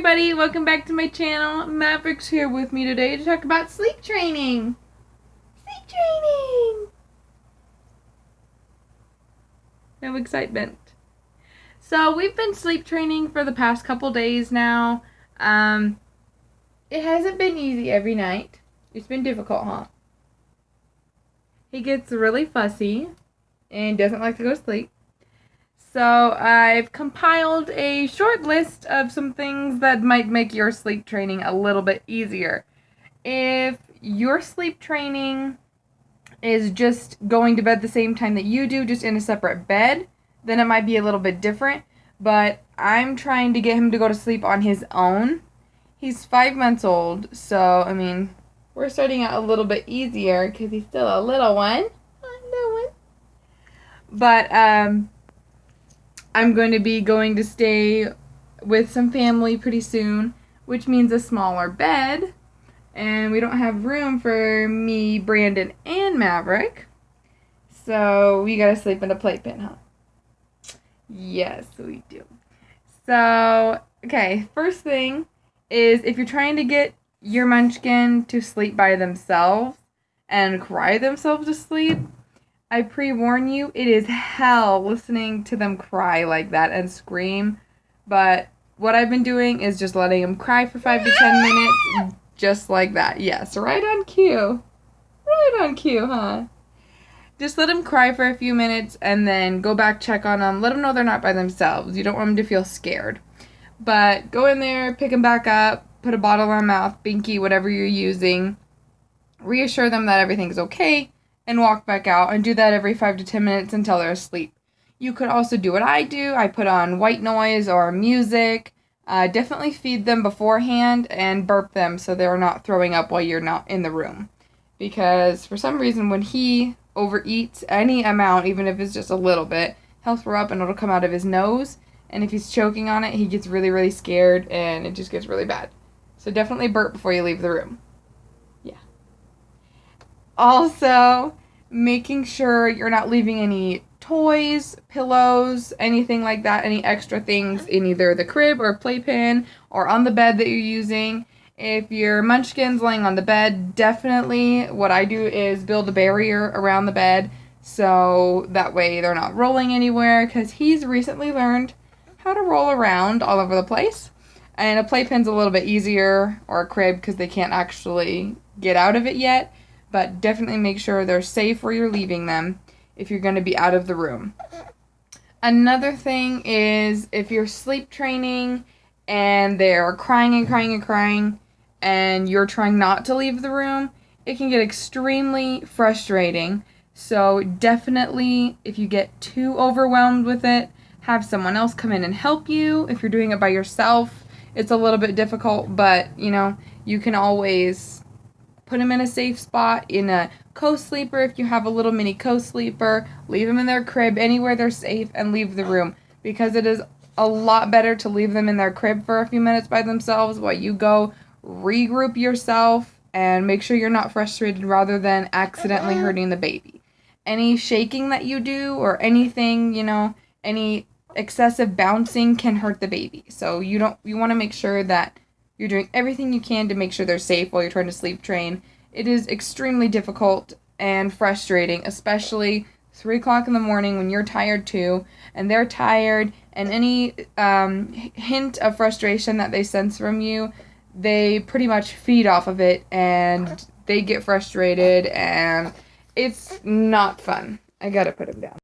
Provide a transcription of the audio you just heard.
everybody, welcome back to my channel. Maverick's here with me today to talk about sleep training. Sleep training! No excitement. So we've been sleep training for the past couple days now. It hasn't been easy every night. It's been difficult, huh? He gets really fussy and doesn't like to go to sleep. So I've compiled a short list of some things that might make your sleep training a little bit easier. If your sleep training is just going to bed the same time that you do, just in a separate bed, then it might be a little bit different. But I'm trying to get him to go to sleep on his own. He's 5 months old, so, I mean, we're starting out a little bit easier because he's still a little one. But, I'm going to be going to stay with some family pretty soon, which means a smaller bed, and we don't have room for me, Brandon, and Maverick, so we gotta sleep in a playpen, huh? Yes, we do. So, okay, first thing is if you're trying to get your munchkin to sleep by themselves and cry themselves to sleep, I pre-warn you, it is hell listening to them cry like that and scream. But what I've been doing is just letting them cry for 5 to 10 minutes, just like that. Yes, right on cue. Right on cue, huh? Just let them cry for a few minutes and then go back, check on them. Let them know they're not by themselves. You don't want them to feel scared. But go in there, pick them back up, put a bottle on mouth, binky, whatever you're using. Reassure them that everything's okay. And walk back out and do that every 5 to 10 minutes until they're asleep. You could also do what I do. I put on white noise or music. Definitely feed them beforehand and burp them so they're not throwing up while you're not in the room. Because for some reason when he overeats any amount, even if it's just a little bit, he'll throw up and it'll come out of his nose. And if he's choking on it, he gets really, really scared and it just gets really bad. So definitely burp before you leave the room. Yeah. Also, making sure you're not leaving any toys, pillows, anything like that, any extra things in either the crib or playpen or on the bed that you're using. If your munchkin's laying on the bed, definitely what I do is build a barrier around the bed so that way they're not rolling anywhere, because he's recently learned how to roll around all over the place. And a playpen's a little bit easier, or a crib, because they can't actually get out of it yet. But definitely make sure they're safe where you're leaving them if you're going to be out of the room. Another thing is if you're sleep training and they're crying and crying and crying and you're trying not to leave the room, it can get extremely frustrating. So definitely, if you get too overwhelmed with it, have someone else come in and help you. If you're doing it by yourself, it's a little bit difficult, but you can always put them in a safe spot, in a co-sleeper if you have a little mini co-sleeper. Leave them in their crib, anywhere they're safe, and leave the room. Because it is a lot better to leave them in their crib for a few minutes by themselves while you go regroup yourself and make sure you're not frustrated rather than accidentally hurting the baby. Any shaking that you do or anything, any excessive bouncing can hurt the baby. So you want to make sure that you're doing everything you can to make sure they're safe while you're trying to sleep train. It is extremely difficult and frustrating, especially 3 o'clock in the morning when you're tired too, and they're tired, and any hint of frustration that they sense from you, they pretty much feed off of it, and they get frustrated, and it's not fun. I gotta put him down.